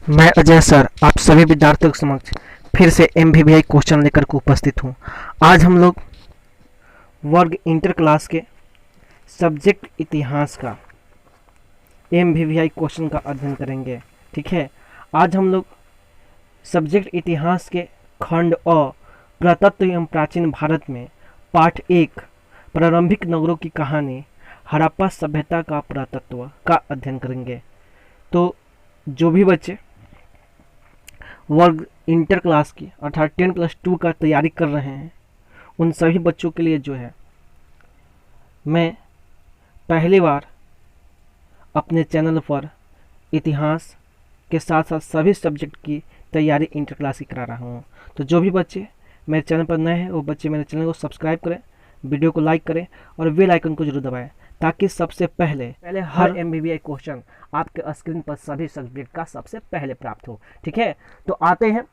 मैं अजय सर आप सभी विद्यार्थियों के समक्ष फिर से MVVI क्वेश्चन लेकर के उपस्थित हूँ। आज हम लोग वर्ग इंटर क्लास के सब्जेक्ट इतिहास का MVVI क्वेश्चन का अध्ययन करेंगे। ठीक है, आज हम लोग सब्जेक्ट इतिहास के खंड अ पुरातत्व एवं प्राचीन भारत में पाठ 1 प्रारंभिक नगरों की कहानी हड़प्पा सभ्यता का पुरातत्व का अध्ययन करेंगे। तो जो भी बच्चे वर्ग इंटर क्लास की अर्थात 10+2 का तैयारी कर रहे हैं उन सभी बच्चों के लिए जो है मैं पहली बार अपने चैनल पर इतिहास के साथ साथ सभी सब्जेक्ट की तैयारी इंटर क्लास की करा रहा हूँ। तो जो भी बच्चे मेरे चैनल पर नए हैं वो बच्चे मेरे चैनल को सब्सक्राइब करें, वीडियो को लाइक करें और बेल आइकन को जरूर दबाएं ताकि सबसे पहले हर MVVI क्वेश्चन आपके स्क्रीन पर सभी सब्जेक्ट का सबसे पहले प्राप्त हो। ठीक है, तो आते हैं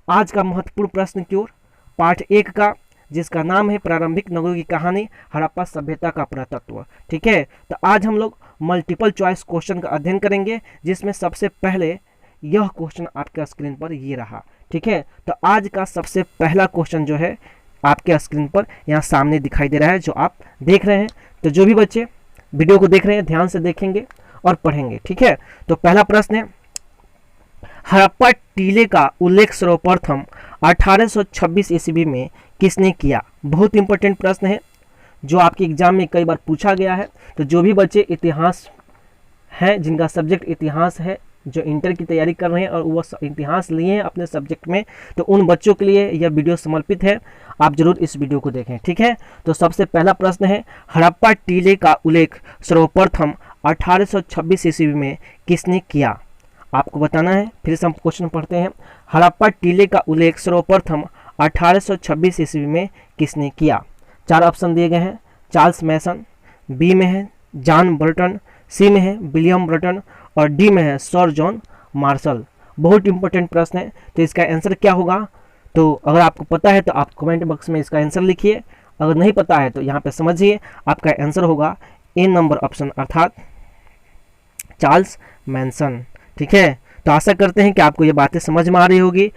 आज का महत्वपूर्ण प्रश्न की ओर, पाठ 1 का, जिसका नाम है प्रारंभिक नगरों की कहानी हड़प्पा सभ्यता का पुरातत्व। ठीक है, तो आज हम लोग मल्टीपल चॉइस क्वेश्चन का अध्ययन करेंगे, जिसमें सबसे पहले यह क्वेश्चन आपके स्क्रीन पर ये रहा। ठीक है, तो आज का सबसे पहला क्वेश्चन जो है आपके स्क्रीन पर यहाँ सामने दिखाई दे रहा है, जो आप देख रहे हैं। तो जो भी बच्चे वीडियो को देख रहे हैं ध्यान से देखेंगे और पढ़ेंगे। ठीक है, तो पहला प्रश्न है, हड़प्पा टीले का उल्लेख सर्वप्रथम 1826 ईस्वी में किसने किया? बहुत इंपॉर्टेंट प्रश्न है जो आपके एग्जाम में कई बार पूछा गया है। तो जो भी बच्चे इतिहास हैं, जिनका सब्जेक्ट इतिहास है, जो इंटर की तैयारी कर रहे हैं और वो इतिहास लिए हैं अपने सब्जेक्ट में, तो उन बच्चों के लिए यह वीडियो समर्पित है। आप जरूर इस वीडियो को देखें। ठीक है, तो सबसे पहला प्रश्न है, हड़प्पा टीले का उल्लेख सर्वप्रथम 1826 ईस्वी में किसने किया? आपको बताना है। फिर से हम क्वेश्चन पढ़ते हैं, हड़प्पा टीले का उल्लेख सर्वप्रथम 1826 ईस्वी में किसने किया? 4 ऑप्शन दिए गए हैं, चार्ल्स मैसन, बी में है जॉन बर्टन, सी में है विलियम ब्रटन और डी में है सर जॉन मार्शल। बहुत इंपॉर्टेंट प्रश्न है, तो इसका आंसर क्या होगा? तो अगर आपको पता है तो आप कमेंट बॉक्स में इसका आंसर लिखिए, अगर नहीं पता है तो यहाँ पे समझिए। आपका आंसर होगा ए नंबर ऑप्शन अर्थात चार्ल्स मैनसन। ठीक है, तो आशा करते हैं कि आपको ये बातें समझ में आ रही होगी,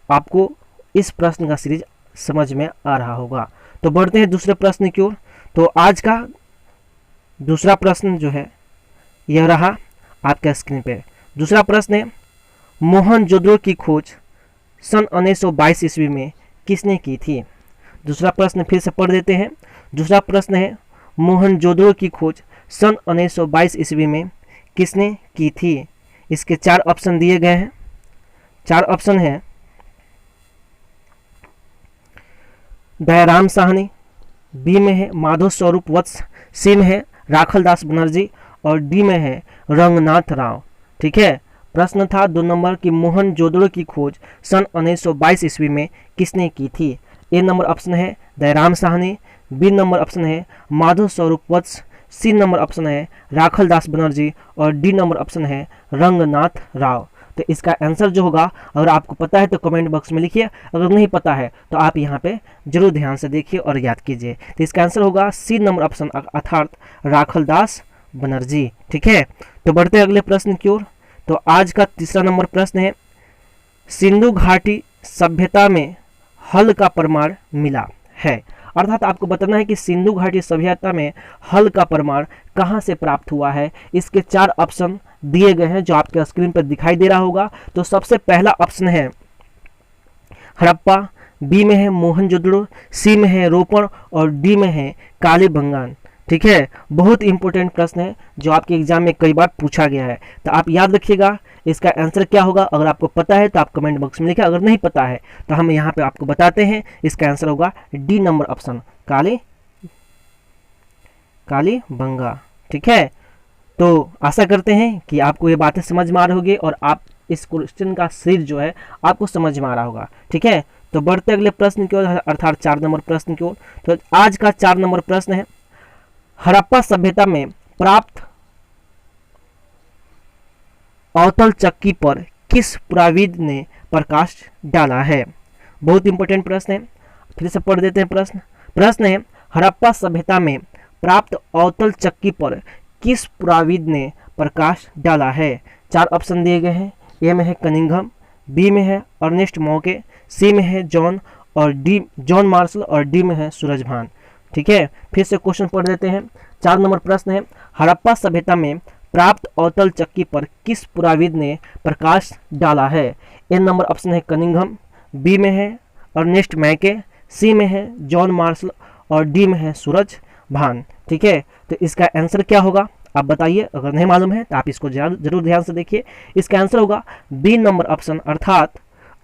आपको इस प्रश्न का सीरीज समझ में आ रहा होगा। तो बढ़ते हैं दूसरे प्रश्न की ओर। तो आज का दूसरा प्रश्न जो है यह रहा आपके स्क्रीन पे। दूसरा प्रश्न है, मोहनजोदड़ो की खोज सन 1922 ईस्वी में किसने की थी? दूसरा प्रश्न फिर से पढ़ देते हैं। दूसरा प्रश्न है, मोहनजोदड़ो की खोज सन 1922 ईस्वी में किसने की थी? इसके 4 ऑप्शन दिए गए हैं। 4 ऑप्शन है, दयाराम साहनी, बी में है माधव स्वरूप वत्स, सी में है राखलदास बनर्जी और डी में है रंगनाथ राव। ठीक है, प्रश्न था 2 नंबर की मोहनजोदड़ो की खोज सन 1922 ईस्वी में किसने की थी? ए नंबर ऑप्शन है Dayaram Sahni, B number option है माधव स्वरूप वत्स, सी नंबर ऑप्शन है राखलदास बनर्जी और डी नंबर ऑप्शन है रंगनाथ राव। तो इसका आंसर जो होगा, अगर आपको पता है तो कमेंट बॉक्स में लिखिए, अगर नहीं पता है तो आप यहाँ पे जरूर ध्यान से देखिए और याद कीजिए। तो इसका आंसर होगा सी नंबर ऑप्शन अर्थात राखलदास बनर्जी। ठीक है, तो बढ़ते हैं अगले प्रश्न की ओर। तो आज का तीसरा नंबर प्रश्न है, सिंधु घाटी सभ्यता में हल का प्रमाण मिला है। अर्थात आपको बताना है कि सिंधु घाटी सभ्यता में हल का प्रमाण कहाँ से प्राप्त हुआ है। इसके 4 ऑप्शन दिए गए हैं जो आपके स्क्रीन पर दिखाई दे रहा होगा। तो सबसे पहला ऑप्शन है हड़प्पा, बी में है मोहनजोदड़ो, सी में है रोपड़ और डी में है कालीबंगान। ठीक है, बहुत इंपॉर्टेंट प्रश्न है जो आपके एग्जाम में कई बार पूछा गया है, तो आप याद रखिएगा इसका आंसर क्या होगा। अगर आपको पता है तो आप कमेंट बॉक्स में लिखें, अगर नहीं पता है तो हम यहाँ पे आपको बताते हैं। इसका आंसर होगा डी नंबर ऑप्शन कालीबंगा। ठीक है, तो आशा करते हैं कि आपको ये बातें समझ में आ रही होगी और आप इस क्वेश्चन का सीरीज जो है आपको समझ में आ रहा होगा। ठीक है, तो बढ़ते अगले प्रश्न की ओर अर्थात 4 नंबर प्रश्न की ओर। तो आज का 4 नंबर प्रश्न है, हड़प्पा सभ्यता में प्राप्त अवतल चक्की पर किस पुराविद ने प्रकाश डाला है? बहुत इंपॉर्टेंट प्रश्न है, फिर से पढ़ देते हैं प्रश्न। प्रश्न है, हड़प्पा सभ्यता में प्राप्त अवतल चक्की पर किस पुराविद ने प्रकाश डाला है? 4 ऑप्शन दिए गए हैं, ए में है कनिंघम, बी में है अर्नेस्ट मॉके, सी में है जॉन और डी जॉन मार्शल और डी में है सूरजभान। ठीक है, फिर से क्वेश्चन पढ़ देते हैं। 4 नंबर प्रश्न है, हड़प्पा सभ्यता में प्राप्त अवतल चक्की पर किस पुराविद ने प्रकाश डाला है? ए नंबर ऑप्शन है कनिंघम, बी में है अर्नेस्ट मैके, सी में है जॉन मार्शल और डी में है सूरजभान। ठीक है, तो इसका आंसर क्या होगा आप बताइए। अगर नहीं मालूम है तो आप इसको जरूर ध्यान से देखिए। इसका आंसर होगा बी नंबर ऑप्शन अर्थात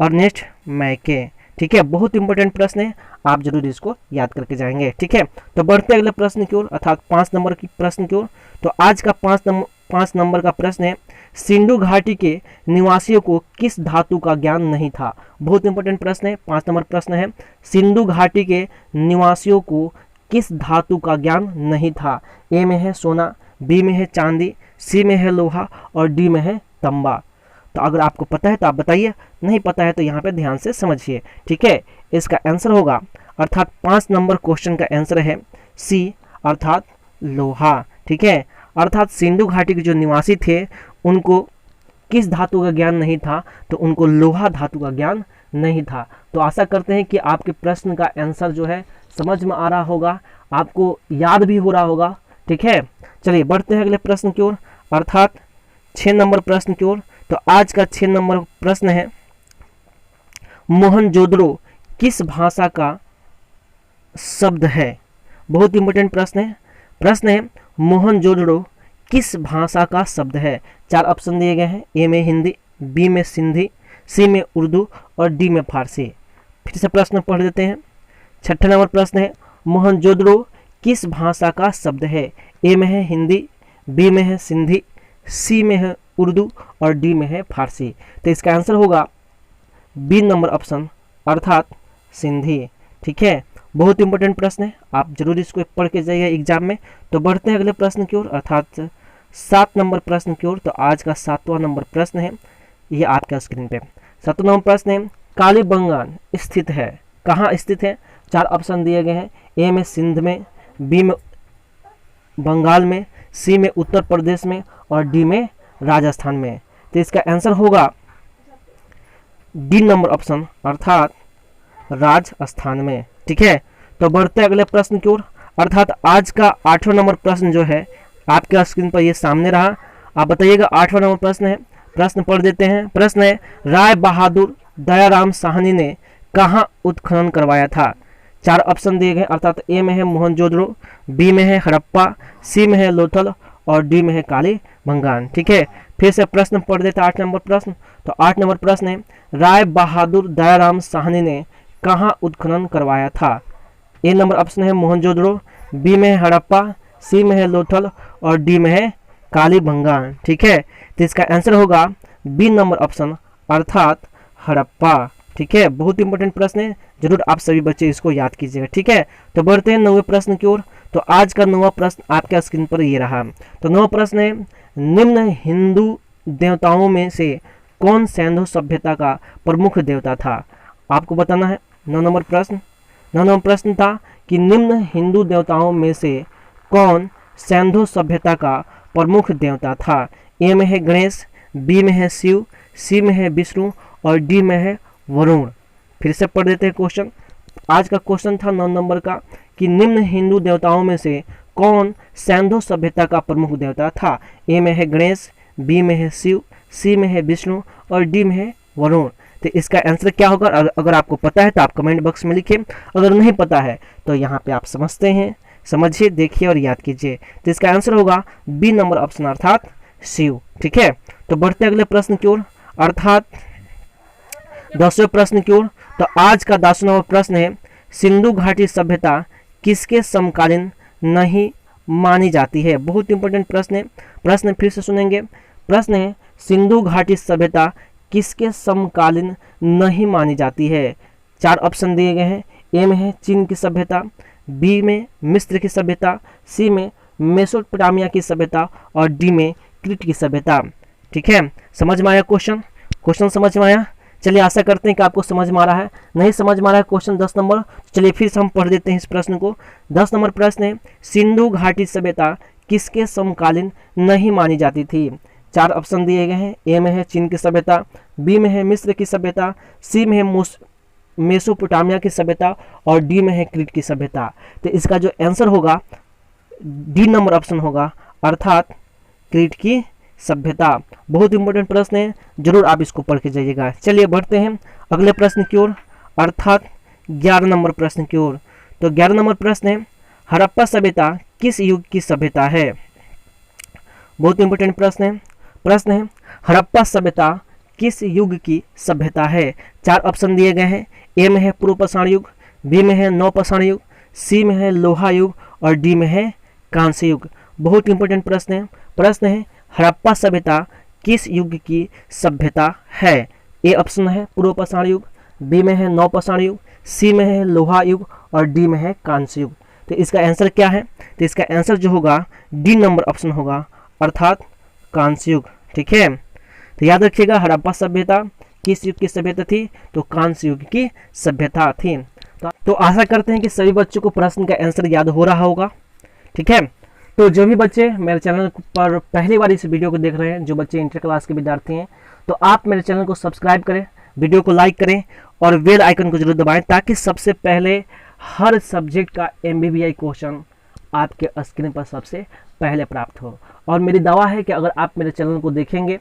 अर्नेस्ट मैके। ठीक है, बहुत इंपॉर्टेंट प्रश्न है, आप जरूर इसको याद करके जाएंगे। ठीक है, तो बढ़ते अगले प्रश्न की ओर अर्थात 5 नंबर की प्रश्न की ओर। तो आज का 5 नंबर का प्रश्न है, सिंधु घाटी के निवासियों को किस धातु का ज्ञान नहीं था? बहुत इंपॉर्टेंट प्रश्न है, 5 नंबर प्रश्न है, सिंधु घाटी के निवासियों को किस धातु का ज्ञान नहीं था? ए में है सोना, बी में है चांदी, सी में है लोहा और डी में है तांबा। तो अगर आपको पता है तो आप बताइए, नहीं पता है तो यहाँ पे ध्यान से समझिए। ठीक है, इसका आंसर होगा अर्थात 5 नंबर क्वेश्चन का आंसर है सी अर्थात लोहा। ठीक है, अर्थात सिंधु घाटी के जो निवासी थे उनको किस धातु का ज्ञान नहीं था? तो उनको लोहा धातु का ज्ञान नहीं था। तो आशा करते हैं कि आपके प्रश्न का आंसर जो है समझ में आ रहा होगा, आपको याद भी हो रहा होगा। ठीक है, चलिए बढ़ते हैं अगले प्रश्न की ओर अर्थात 6 नंबर प्रश्न की ओर। तो आज का 6 नंबर प्रश्न है, मोहनजोदड़ो किस भाषा का शब्द है? बहुत इंपॉर्टेंट प्रश्न है मोहनजोदड़ो किस भाषा का शब्द है? 4 ऑप्शन दिए गए हैं, ए में हिंदी, बी में सिंधी, सी में उर्दू और डी में फारसी। फिर से प्रश्न पढ़ देते हैं। 6 नंबर प्रश्न है, मोहनजोदड़ो किस भाषा का शब्द है? ए में है हिंदी, बी में है सिंधी, सी में है उर्दू और डी में है फारसी। तो इसका आंसर होगा बी नंबर ऑप्शन अर्थात सिंधी। ठीक है, बहुत इंपॉर्टेंट प्रश्न है, आप जरूर इसको पढ़ के जाइए एग्जाम में। तो बढ़ते हैं अगले प्रश्न की ओर अर्थात 7 नंबर प्रश्न की ओर। तो आज का 7वां नंबर प्रश्न है, ये आपका स्क्रीन पे 7वां नंबर प्रश्न है, कालीबंगान स्थित है, कहाँ स्थित है? 4 ऑप्शन दिए गए हैं, ए में सिंध में, बी में बंगाल में, सी में उत्तर प्रदेश में और डी में राजस्थान में। तो इसका आंसर होगा डी नंबर ऑप्शन अर्थात राजस्थान में। ठीक है, तो बढ़ते अगले प्रश्न की ओर अर्थात आज का 8वां नंबर प्रश्न जो है आपके स्क्रीन पर ये सामने रहा। आप बताइएगा 8वां नंबर प्रश्न है, प्रश्न पढ़ देते हैं। प्रश्न है, राय बहादुर दयाराम साहनी ने कहाँ उत्खनन करवाया था? 4 ऑप्शन दिए गए अर्थात ए में है मोहनजोदड़ो, बी में है हड़प्पा, सी में है लोथल और डी में है कालीबंगान। ठीक है, फिर से प्रश्न पढ़ देते 8 नंबर प्रश्न। तो 8 नंबर प्रश्न है, राय बहादुर दयाराम साहनी ने कहाँ उत्खनन करवाया था? ए नंबर ऑप्शन है मोहनजोदड़ो, बी में है हड़प्पा, सी में है लोथल और डी में है कालीबंगान। ठीक है, तो इसका आंसर होगा बी नंबर ऑप्शन अर्थात हड़प्पा। ठीक है, बहुत इंपॉर्टेंट प्रश्न है, जरूर आप सभी बच्चे इसको याद कीजिएगा। ठीक है, तो बढ़ते हैं 9वें प्रश्न की ओर। तो आज का 9वां प्रश्न आपके स्क्रीन पर ये रहा। तो 9वां प्रश्न है, निम्न हिंदू देवताओं में से कौन सिंधु सभ्यता का प्रमुख देवता था? आपको बताना है। 9 नंबर प्रश्न था कि निम्न हिंदू देवताओं में से कौन सिंधु सभ्यता का प्रमुख देवता था? ए में है गणेश, बी में है शिव, सी में है विष्णु और डी में है वरुण। फिर से पढ़ देते हैं क्वेश्चन। आज का क्वेश्चन था 9 नंबर का कि निम्न हिंदू देवताओं में से कौन सिंधु सभ्यता का प्रमुख देवता था? ए में है गणेश, बी में है शिव, सी में है विष्णु और डी में है वरुण। तो इसका आंसर क्या होगा? अगर आपको पता है तो आप कमेंट बॉक्स में लिखिए, अगर नहीं पता है तो यहाँ पे आप समझते हैं, समझिए, देखिए और याद कीजिए। तो इसका आंसर होगा बी नंबर ऑप्शन अर्थात शिव। ठीक है, तो बढ़ते अगले प्रश्न की ओर अर्थात 10वें प्रश्न की ओर। तो आज का 10वां प्रश्न है, सिंधु घाटी सभ्यता किसके समकालीन नहीं मानी जाती है? बहुत इंपॉर्टेंट प्रश्न है, प्रश्न फिर से सुनेंगे। प्रश्न है, सिंधु घाटी सभ्यता किसके समकालीन नहीं मानी जाती है? 4 ऑप्शन दिए गए हैं, ए में है चीन की सभ्यता, बी में मिस्र की सभ्यता, सी में मेसोपोटामिया की सभ्यता और डी में क्रीट की सभ्यता। ठीक है, समझ में आया क्वेश्चन समझ में आया? चलिए आशा करते हैं कि आपको समझ में आ रहा है। नहीं समझ में आ रहा है क्वेश्चन 10 नंबर, चलिए फिर से हम पढ़ देते हैं इस प्रश्न को। 10 नंबर प्रश्न है, सिंधु घाटी सभ्यता किसके समकालीन नहीं मानी जाती थी? 4 ऑप्शन दिए गए हैं। ए में है चीन की सभ्यता, बी में है मिस्र की सभ्यता, सी में है मेसोपोटामिया की सभ्यता और डी में है क्रीट की सभ्यता। तो इसका जो आंसर होगा डी नंबर ऑप्शन होगा, अर्थात क्रीट की सभ्यता। बहुत इंपॉर्टेंट प्रश्न है, जरूर आप इसको पढ़ के जाइएगा। चलिए बढ़ते हैं अगले प्रश्न की ओर, अर्थात 11 नंबर प्रश्न की ओर। तो 11 नंबर प्रश्न है, हड़प्पा सभ्यता किस युग की सभ्यता है? बहुत इंपॉर्टेंट प्रश्न है हड़प्पा सभ्यता किस युग की सभ्यता है? 4 ऑप्शन दिए गए हैं। ए में है पूर्व पाषाण युग, बी में है नव पाषाण युग, सी में है लोहा युग और डी में है कांस्य युग। बहुत इंपॉर्टेंट प्रश्न है हड़प्पा सभ्यता किस युग की सभ्यता है? ए ऑप्शन है पूर्व पाषाण युग, बी में है नव पाषाण युग, सी में है लोहा युग और डी में है कांस्य युग। तो इसका आंसर क्या है? तो इसका आंसर जो होगा डी नंबर ऑप्शन होगा, अर्थात कांस्य युग। ठीक है, तो याद रखिएगा हड़प्पा सभ्यता किस युग की सभ्यता थी? तो कांस्य युग की सभ्यता थी। तो आशा करते हैं कि सभी बच्चों को प्रश्न का आंसर याद हो रहा होगा। ठीक है, तो जो भी बच्चे मेरे चैनल पर पहली बार इस वीडियो को देख रहे हैं, जो बच्चे इंटर क्लास के विद्यार्थी हैं, तो आप मेरे चैनल को सब्सक्राइब करें, वीडियो को लाइक करें और बेल आइकन को जरूर दबाएं, ताकि सबसे पहले हर सब्जेक्ट का MBBI क्वेश्चन आपके स्क्रीन पर सबसे पहले प्राप्त हो। और मेरी दावा है कि अगर आप मेरे चैनल को देखेंगे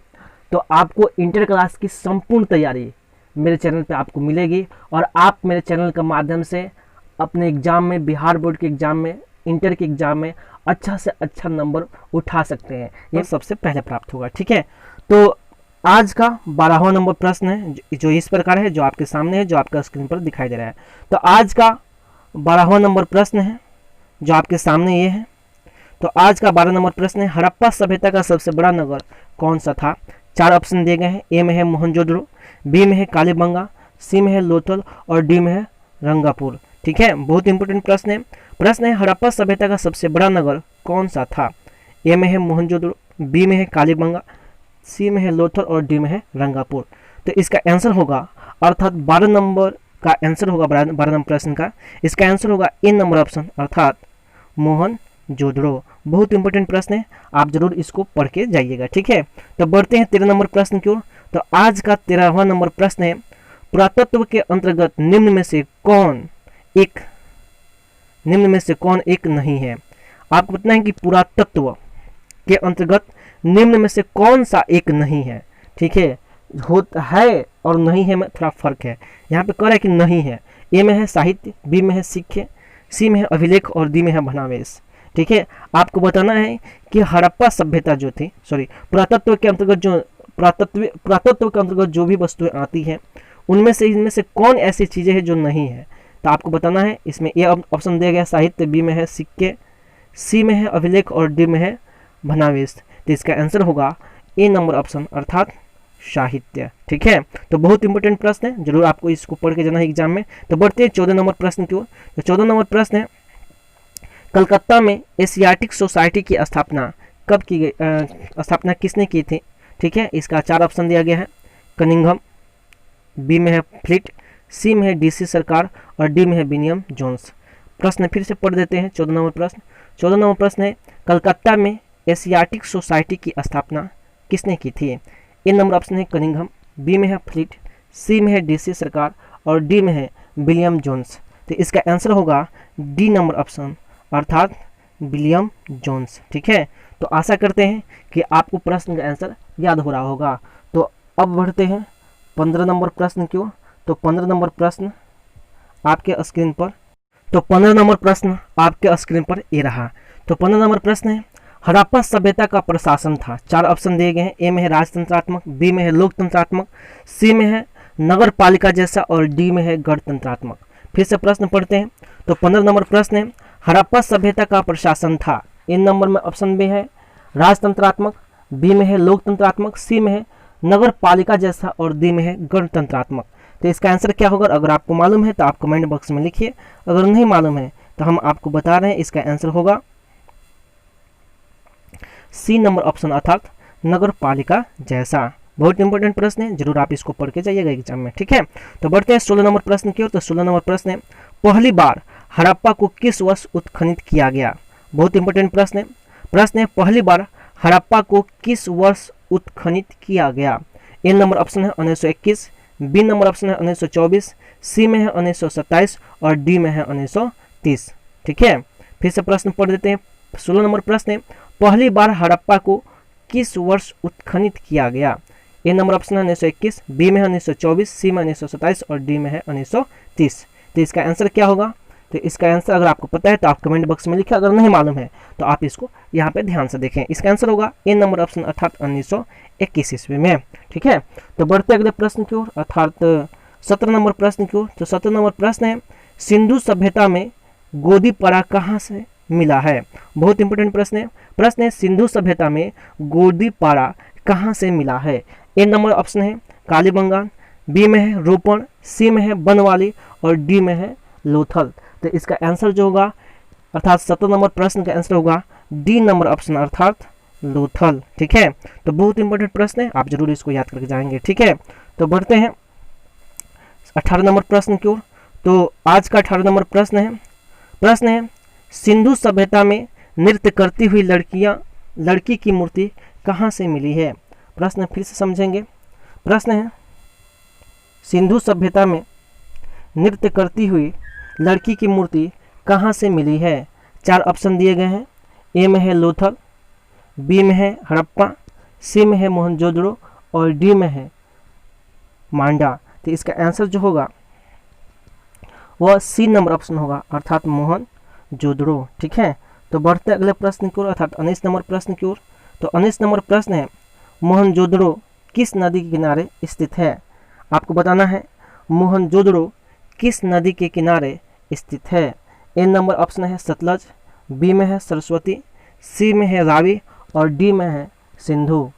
तो आपको इंटर क्लास की संपूर्ण तैयारी मेरे चैनल पे आपको मिलेगी और आप मेरे चैनल के माध्यम से अपने एग्जाम में, बिहार बोर्ड के एग्जाम में, इंटर के एग्जाम में अच्छा से अच्छा नंबर उठा सकते हैं। ये सबसे पहले प्राप्त होगा। ठीक है, तो आज का 12वां नंबर प्रश्न है जो इस प्रकार है, जो आपके सामने है, जो आपका स्क्रीन पर दिखाई दे रहा है। तो आज का 12वां नंबर प्रश्न है जो आपके सामने ये है। तो आज का 12 नंबर प्रश्न है, हड़प्पा सभ्यता का सबसे बड़ा नगर कौन सा था? 4 ऑप्शन दिए गए हैं। ए में है मोहनजोदड़ो, बी में है कालीबंगा, सी में है लोथल और डी में है रंगापुर। ठीक है, बहुत इंपॉर्टेंट प्रश्न है हड़प्पा सभ्यता का सबसे बड़ा नगर कौन सा था? ए में है मोहनजोदड़ो, बी में है कालीबंगा, सी में है लोथल और डी में है रंगापुर। तो इसका आंसर होगा, अर्थात 12 नंबर का आंसर होगा, 12 नंबर प्रश्न का इसका आंसर होगा ए नंबर ऑप्शन, अर्थात मोहनजोदड़ो। बहुत इंपॉर्टेंट प्रश्न है, आप जरूर इसको पढ़ के जाइएगा। ठीक है, तो बढ़ते हैं 13 नंबर प्रश्न की ओर। तो आज का 13वां नंबर प्रश्न है, पुरातत्व के अंतर्गत निम्न में से कौन एक नहीं है? आपको पता है कि पुरातत्व के अंतर्गत निम्न में से कौन सा एक नहीं है? ठीक है, होता है और नहीं है में थोड़ा फर्क है। यहाँ पे कह रहा है कि नहीं है। ए में है साहित्य, बी में है सिक्के, सी में है अभिलेख और डी में है भनावेश। ठीक है, आपको बताना है कि हड़प्पा सभ्यता जो थी, पुरातत्व के अंतर्गत जो भी वस्तुएं आती हैं उनमें से इनमें से कौन ऐसी चीज़ें हैं जो नहीं है? तो आपको बताना है। इसमें ए ऑप्शन दिया गया साहित्य, बी में है सिक्के, सी में है अभिलेख और डी में है भनावेश। तो इसका आंसर होगा ए नंबर ऑप्शन, अर्थात साहित्य। ठीक है, तो बहुत इंपॉर्टेंट प्रश्न है, जरूर आपको इसको पढ़ के जाना है एग्जाम में। तो बढ़ते हैं 14 नंबर प्रश्न की ओर। तो 14 नंबर प्रश्न है, कलकत्ता में एशियाटिक सोसाइटी की स्थापना कब की गई? स्थापना किसने की थी? ठीक है, इसका 4 ऑप्शन दिया गया है। कनिंघम, बी में है फ्लिट, सी में है DC सरकार और डी में है विलियम जोन्स। प्रश्न फिर से पढ़ देते हैं। 14 नंबर प्रश्न है, कलकत्ता में एशियाटिक सोसाइटी की स्थापना किसने की थी? ए नंबर ऑप्शन है कनिंघम, बी में है फ्लिट, सी में है DC सरकार और डी में है विलियम जोन्स। तो इसका आंसर होगा डी नंबर ऑप्शन, अर्थात विलियम जोन्स। ठीक है, तो आशा करते हैं कि आपको प्रश्न का आंसर याद हो रहा होगा। तो अब बढ़ते हैं 15 नंबर प्रश्न की ओर। तो 15 नंबर प्रश्न आपके स्क्रीन पर, ये रहा। तो 15 नंबर प्रश्न है, हड़प्पा सभ्यता का प्रशासन था। 4 ऑप्शन दिए गए हैं। ए में है राजतंत्रात्मक, बी में है लोकतंत्रात्मक, सी में है नगर पालिका जैसा और डी में है गणतंत्रात्मक। फिर से प्रश्न पढ़ते हैं। तो 15 नंबर प्रश्न है, हड़प्पा सभ्यता का प्रशासन था। इन नंबर में ऑप्शन बी है राजतंत्रात्मक, बी में है लोकतंत्रात्मक, सी में है नगर पालिका जैसा और डी में है गणतंत्रात्मक। तो इसका आंसर क्या होगा? अगर आपको मालूम है तो आप कमेंट बॉक्स में लिखिए, अगर नहीं मालूम है तो हम आपको बता रहे हैं। इसका आंसर होगा सी नंबर ऑप्शन, अर्थात नगर पालिका जैसा। बहुत इंपॉर्टेंट प्रश्न है, जरूर आप इसको पढ़ के जाइएगा एग्जाम में। ठीक है, तो बढ़ते हैं 16 नंबर प्रश्न की ओर। तो 16 नंबर प्रश्न है, पहली बार हड़प्पा को किस वर्ष उत्खनन किया गया? बहुत इंपॉर्टेंट प्रश्न है। पहली बार हड़प्पा को किस वर्ष उत्खनित किया गया? ए नंबर ऑप्शन है 1921, बी नंबर ऑप्शन है 1924, सी में है 1927 और डी में है 1930। ठीक है, फिर से प्रश्न पढ़ देते हैं। 16 नंबर प्रश्न है, पहली बार हड़प्पा को किस वर्ष उत्खनित किया गया? ए नंबर ऑप्शन है 1921, बी में है 1924, सी में 1927 और डी में है 1930। तो इसका आंसर क्या होगा? तो इसका आंसर अगर आपको पता है तो आप कमेंट बॉक्स में लिखें, अगर नहीं मालूम है तो आप इसको यहाँ पे ध्यान से देखें। इसका आंसर होगा ए नंबर ऑप्शन अर्थात 1921 ईस्वी में। ठीक है, तो बढ़ते अगले प्रश्न की ओर अर्थात 17 नंबर प्रश्न की ओर। तो 17 नंबर प्रश्न है, सिंधु सभ्यता में गोदीपड़ा कहाँ से मिला है? बहुत इंपॉर्टेंट प्रश्न है। प्रश्न है, सिंधु सभ्यता में गोदीपड़ा कहाँ से मिला है? ए नंबर ऑप्शन है कालीबंगान, बी में है रोपण, सी में है बनवाली और डी में है लोथल। तो इसका आंसर जो होगा अर्थात 17 नंबर प्रश्न का आंसर होगा डी नंबर ऑप्शन अर्थात लोथल। ठीक है, तो बहुत इंपॉर्टेंट प्रश्न है, आप जरूर इसको याद करके जाएंगे। ठीक है, तो बढ़ते हैं 18 नंबर प्रश्न की ओर। तो आज का 18 नंबर प्रश्न है सिंधु सभ्यता में नृत्य करती हुई लड़की की मूर्ति कहाँ से मिली है? प्रश्न फिर से समझेंगे। प्रश्न है, सिंधु सभ्यता में नृत्य करती हुई लड़की की मूर्ति कहाँ से मिली है? 4 ऑप्शन दिए गए हैं। ए में है लोथल, बी में है हड़प्पा, सी में है मोहनजोदड़ो और डी में है मांडा। तो इसका आंसर जो होगा वह सी नंबर ऑप्शन होगा अर्थात मोहनजोदड़ो। ठीक है, तो बढ़ते अगले प्रश्न की ओर अर्थात 19 नंबर प्रश्न की ओर। तो 19 नंबर प्रश्न है, मोहनजोदड़ो किस नदी के किनारे स्थित है? आपको बताना है मोहनजोदड़ो किस नदी के किनारे स्थित है। ए नंबर ऑप्शन है सतलज, बी में है सरस्वती, सी में है रावी और डी में है सिंधु।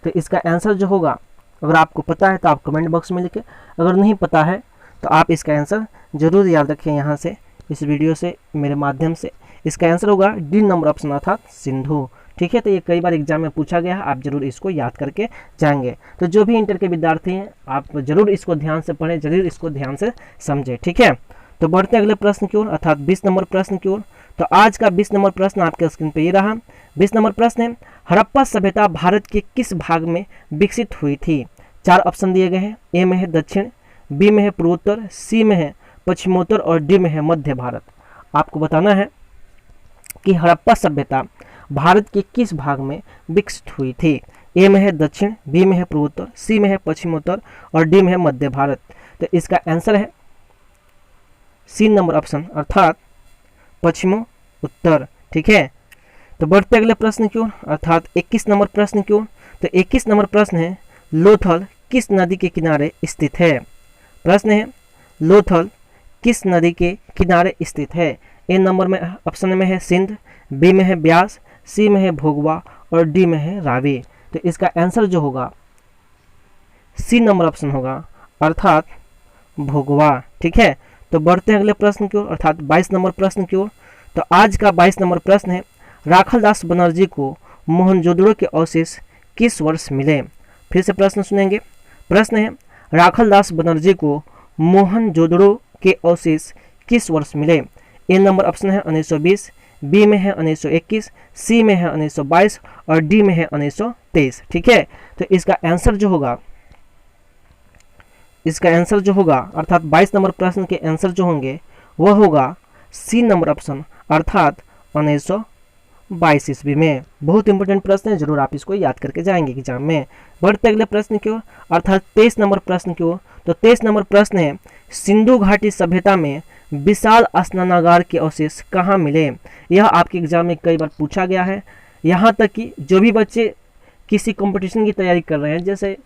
तो इसका आंसर जो होगा अगर आपको पता है तो आप कमेंट बॉक्स में लिखें, अगर नहीं पता है तो आप इसका आंसर जरूर याद रखें यहाँ से, इस वीडियो से मेरे माध्यम से। इसका आंसर होगा डी नंबर ऑप्शन अर्थात सिंधु। ठीक है, तो ये कई बार एग्जाम में पूछा गया है, आप जरूर इसको याद करके जाएंगे। तो जो भी इंटर के विद्यार्थी हैं आप जरूर इसको ध्यान से पढ़ें, जरूर इसको ध्यान से समझें। ठीक है, तो बढ़ते अगले प्रश्न की ओर अर्थात 20 नंबर प्रश्न की ओर। तो आज का 20 नंबर प्रश्न आपके स्क्रीन पे ये रहा। 20 नंबर प्रश्न है, हड़प्पा सभ्यता भारत के किस भाग में विकसित हुई थी? 4 ऑप्शन दिए गए हैं। ए में है दक्षिण, बी में है पूर्वोत्तर, सी में है पश्चिमोत्तर और डी में है मध्य भारत। आपको बताना है कि हड़प्पा सभ्यता भारत के किस भाग में विकसित हुई थी। ए में है दक्षिण, बी में है पूर्वोत्तर, सी में है पश्चिमोत्तर और डी में है मध्य भारत। तो इसका आंसर है सी नंबर ऑप्शन अर्थात पश्चिमोत्तर। ठीक है, तो बढ़ते अगले प्रश्न की ओर अर्थात 21 नंबर प्रश्न की ओर। तो 21 नंबर प्रश्न है, लोथल किस नदी के किनारे स्थित है? प्रश्न है, लोथल किस नदी के किनारे स्थित है? ए नंबर में ऑप्शन में है सिंध, बी में है ब्यास, सी में है भोगवा और डी में है रावी। तो इसका आंसर जो होगा सी नंबर ऑप्शन होगा अर्थात भोगवा। ठीक है, तो बढ़ते हैं अगले प्रश्न की ओर अर्थात 22 नंबर प्रश्न की ओर। तो आज का 22 नंबर प्रश्न है, राखालदास बनर्जी को मोहनजोदड़ो के अवशेष किस वर्ष मिले? फिर से प्रश्न सुनेंगे। प्रश्न है, राखालदास बनर्जी को मोहनजोदड़ो के अवशेष किस वर्ष मिले? ए नंबर ऑप्शन है 1920, बी में है 1921, सी में है 1922 और डी में है 1923। ठीक है, तो इसका आंसर जो होगा अर्थात 22 नंबर प्रश्न के आंसर जो होंगे वह होगा सी नंबर ऑप्शन अर्थात 1922 ईस्वी में। बहुत इंपॉर्टेंट प्रश्न है, जरूर आप इसको याद करके जाएंगे एग्जाम में। बढ़ते अगले प्रश्न की ओर अर्थात 23 नंबर प्रश्न की ओर। तो 23 नंबर प्रश्न है, सिंधु घाटी सभ्यता में विशाल स्नानागार के अवशेष कहाँ मिले? यह आपके एग्जाम में कई बार पूछा गया है। यहाँ तक कि जो भी बच्चे किसी कंपटीशन की तैयारी कर रहे हैं, जैसे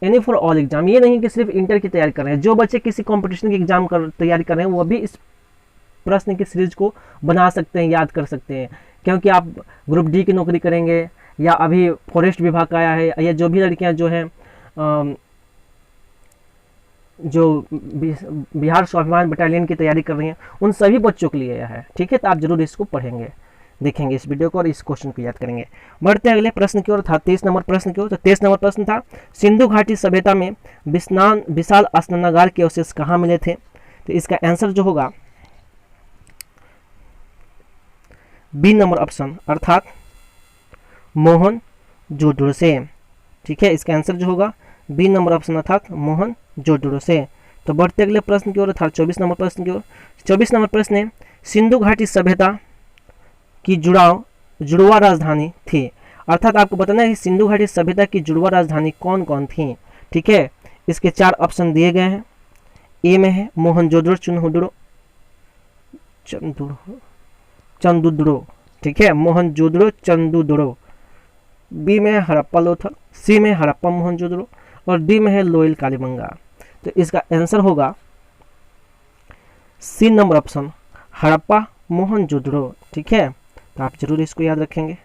एनी फॉर ऑल एग्जाम, ये नहीं कि सिर्फ इंटर की तैयारी कर रहे हैं, जो बच्चे किसी कंपटीशन की एग्जाम तैयारी कर रहे हैं वो भी इस प्रश्न की सीरीज को बना सकते हैं, याद कर सकते हैं। क्योंकि आप ग्रुप डी की नौकरी करेंगे या अभी फॉरेस्ट विभाग का आया है, या जो भी लड़कियां जो हैं जो बिहार स्वाभिमान बटालियन की तैयारी कर रही हैं, उन सभी बच्चों के लिए यह है। ठीक है, तो आप जरूर इसको पढ़ेंगे, देखेंगे इस वीडियो को और इस क्वेश्चन को याद करेंगे। बढ़ते हैं अगले प्रश्न की ओर था 23 नंबर प्रश्न की ओर। तो 23 नंबर प्रश्न था, सिंधु घाटी सभ्यता में विशाल स्नानागार के अवशेष कहाँ मिले थे? तो इसका आंसर जो होगा बी नंबर ऑप्शन अर्थात मोहनजोदड़ो से। ठीक है, इसका आंसर जो होगा बी नंबर ऑप्शन अर्थात मोहनजोदड़ो से। तो बढ़ते अगले प्रश्न की ओर अर्थात 24 नंबर प्रश्न की ओर। 24 नंबर प्रश्न है, सिंधु घाटी सभ्यता की जुड़वा राजधानी थी। अर्थात आपको बताना है कि सिंधु घाटी सभ्यता की जुड़वा राजधानी कौन कौन थी। ठीक है, इसके 4 ऑप्शन दिए गए हैं। ए में है मोहनजोदड़ो चंदुदड़ो, ठीक है, मोहनजोदड़ो चंदुदड़ो। बी में है हड़प्पा लोथल, सी में हड़प्पा मोहनजोदड़ो और डी में है लोयल कालीबंगा। तो इसका आंसर होगा C number option Harappa Mohenjodaro. ठीक है, तो आप जरूर इसको याद रखेंगे।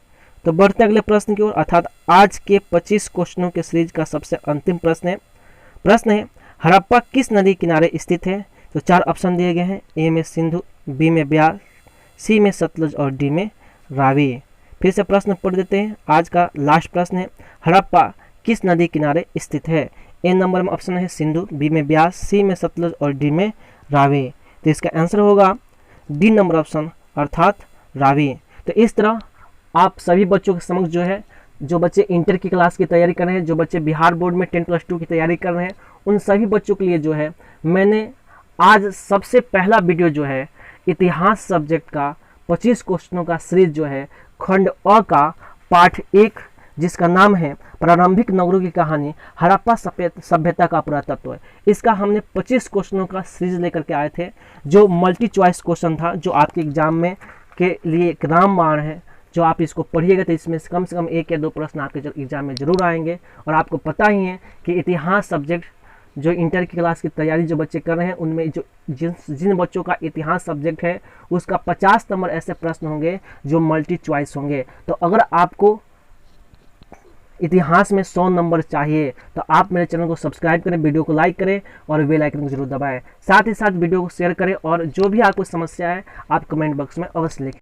तो बढ़ते अगले प्रश्न की ओर अर्थात आज के 25 क्वेश्चनों के सीरीज का सबसे अंतिम प्रश्न है हड़प्पा किस नदी किनारे स्थित है। तो 4 ऑप्शन दिए गए हैं। ए में सिंधु, बी में ब्यास, सी में सतलुज और डी में रावी। फिर से प्रश्न पढ़ देते हैं। आज का लास्ट प्रश्न है हड़प्पा किस नदी किनारे स्थित है। ए नंबर में ऑप्शन है सिंधु, बी में ब्यास, सी में सतलुज और डी में रावी। तो इसका आंसर होगा डी नंबर ऑप्शन अर्थात रावी। तो इस तरह आप सभी बच्चों के समक्ष जो है, जो बच्चे इंटर की क्लास की तैयारी कर रहे हैं, जो बच्चे बिहार बोर्ड में 10+2 की तैयारी कर रहे हैं, उन सभी बच्चों के लिए जो है मैंने आज सबसे पहला वीडियो जो है इतिहास सब्जेक्ट का 25 क्वेश्चनों का सीरीज जो है खंड अ का पाठ 1 जिसका नाम है प्रारंभिक नगरों की कहानी हड़प्पा सभ्यता का पुरातत्व है। इसका हमने 25 क्वेश्चनों का सीरीज लेकर के आए थे, जो मल्टी चॉइस क्वेश्चन था, जो आपके एग्जाम में के लिए एक रामबाण है। जो आप इसको पढ़िएगा तो इसमें से कम 1 या 2 प्रश्न आपके एग्जाम में जरूर आएंगे। और आपको पता ही है कि इतिहास सब्जेक्ट जो इंटर की क्लास की तैयारी जो बच्चे कर रहे हैं, उनमें जो जिन बच्चों का इतिहास सब्जेक्ट है उसका 50 नंबर ऐसे प्रश्न होंगे जो मल्टी चॉइस होंगे। तो अगर आपको इतिहास में 100 नंबर चाहिए तो आप मेरे चैनल को सब्सक्राइब करें, वीडियो को लाइक करें और बेल आइकन को जरूर दबाएं। साथ ही साथ वीडियो को शेयर करें और जो भी आपको समस्या है आप कमेंट बॉक्स में अवश्य लिखें।